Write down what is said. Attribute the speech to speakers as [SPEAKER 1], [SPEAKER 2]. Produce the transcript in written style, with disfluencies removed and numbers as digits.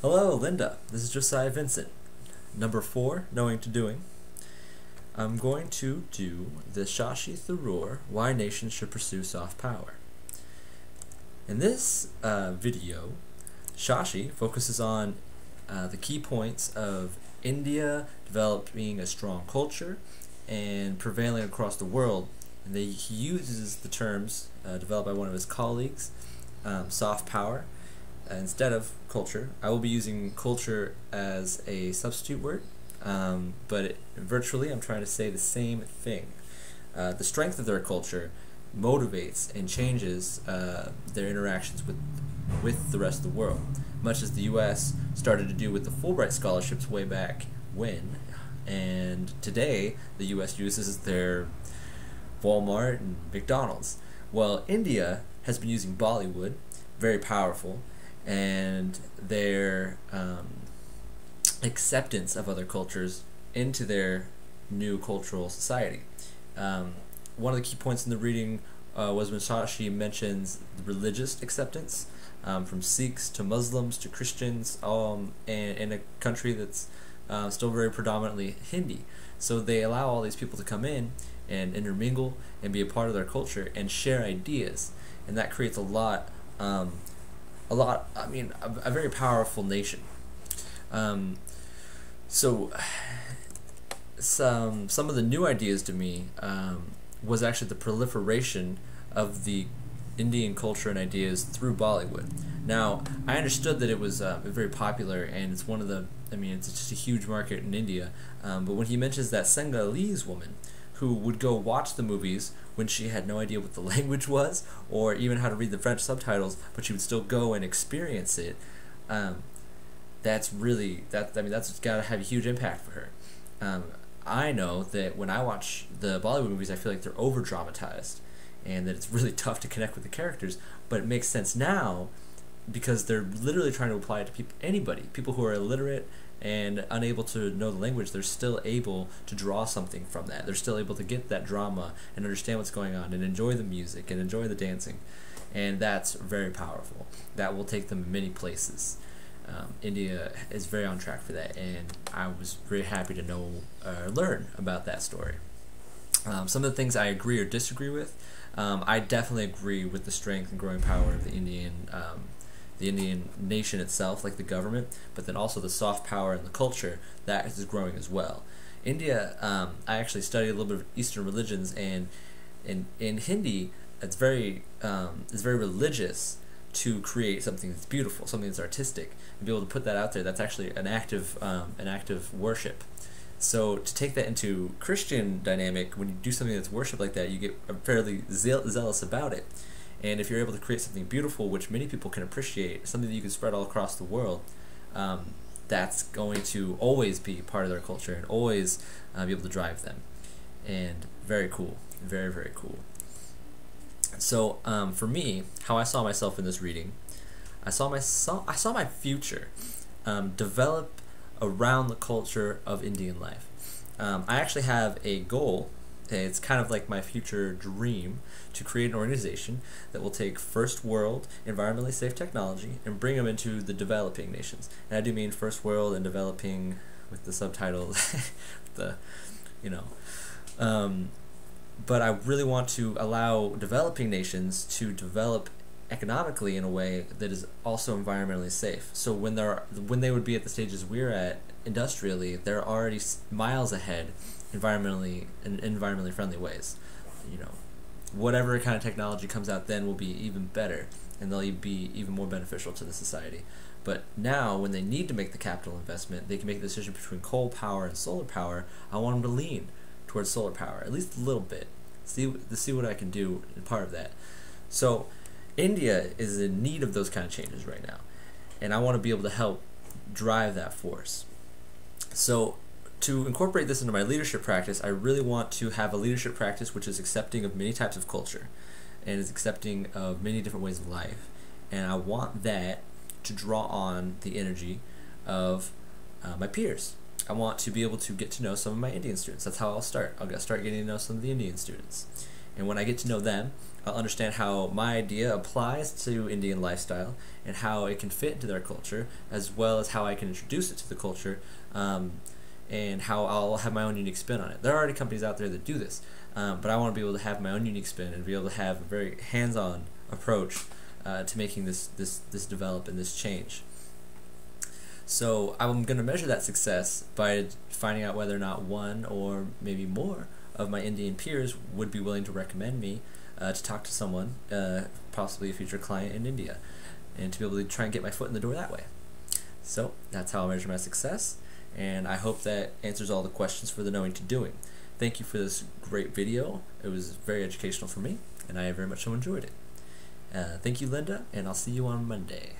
[SPEAKER 1] Hello, Linda. This is Josiah Vincent. Number 4, Knowing to Doing. I'm going to do the Shashi Tharoor, Why Nations Should Pursue Soft Power. In this video, Shashi focuses on the key points of India developing a strong culture and prevailing across the world. And he uses the terms developed by one of his colleagues, soft power, instead of culture. I will be using culture as a substitute word, but virtually I'm trying to say the same thing. The strength of their culture motivates and changes their interactions with the rest of the world, much as the U.S. started to do with the Fulbright scholarships way back when, and today the U.S. uses their Walmart and McDonald's. Well, India has been using Bollywood, very powerful, and their acceptance of other cultures into their new cultural society. One of the key points in the reading was when Shashi mentions the religious acceptance, from Sikhs to Muslims to Christians, and in a country that's still very predominantly Hindi. So they allow all these people to come in and intermingle and be a part of their culture and share ideas, and that creates a very powerful nation. So some of the new ideas to me was actually the proliferation of the Indian culture and ideas through Bollywood. Now, I understood that it was very popular, and it's one of the, it's just a huge market in India, but when he mentions that Senegalese woman who would go watch the movies when she had no idea what the language was or even how to read the French subtitles, but she would still go and experience it, that's got to have a huge impact for her. I know that when I watch the Bollywood movies, I feel like they're over dramatized and that it's really tough to connect with the characters, but it makes sense now because they're literally trying to apply it to anybody. People who are illiterate and unable to know the language, they're still able to draw something from that. They're still able to get that drama and understand what's going on and enjoy the music and enjoy the dancing. And that's very powerful. That will take them many places. India is very on track for that, and I was very happy to learn about that story. Some of the things I agree or disagree with, I definitely agree with the strength and growing power of the Indian nation itself, like the government, but then also the soft power and the culture that is growing as well. India, I actually studied a little bit of Eastern religions, and in Hindi, it's very religious to create something that's beautiful, something that's artistic, and be able to put that out there. That's actually an active worship. So to take that into Christian dynamic, when you do something that's worship like that, you get fairly zealous about it. And if you're able to create something beautiful, which many people can appreciate, something that you can spread all across the world, that's going to always be part of their culture and always be able to drive them. And very cool, very, very cool. So for me, how I saw myself in this reading, I saw my future develop around the culture of Indian life. I actually have a goal. It's kind of like my future dream to create an organization that will take first world environmentally safe technology and bring them into the developing nations. And I do mean first world and developing with the subtitles, but I really want to allow developing nations to develop economically in a way that is also environmentally safe. So when they would be at the stages we're at industrially, they're already miles ahead environmentally friendly ways. Whatever kind of technology comes out then will be even better, and they'll be even more beneficial to the society. But now, when they need to make the capital investment, they can make a decision between coal power and solar power. I want them to lean towards solar power, at least a little bit. See what I can do in part of that. So India is in need of those kind of changes right now, and I want to be able to help drive that force. So to incorporate this into my leadership practice, I really want to have a leadership practice which is accepting of many types of culture and is accepting of many different ways of life. And I want that to draw on the energy of my peers. I want to be able to get to know some of my Indian students. That's how I'll start. I'll start getting to know some of the Indian students. And when I get to know them, I'll understand how my idea applies to Indian lifestyle and how it can fit into their culture, as well as how I can introduce it to the culture, and how I'll have my own unique spin on it. There are already companies out there that do this, but I want to be able to have my own unique spin and be able to have a very hands-on approach to making this develop and this change. So I'm going to measure that success by finding out whether or not one or maybe more of my Indian peers would be willing to recommend me to talk to someone, possibly a future client in India, and to be able to try and get my foot in the door that way. So that's how I measure my success, and I hope that answers all the questions for the knowing to doing. Thank you for this great video. It was very educational for me, and I very much so enjoyed it. Thank you, Linda, and I'll see you on Monday.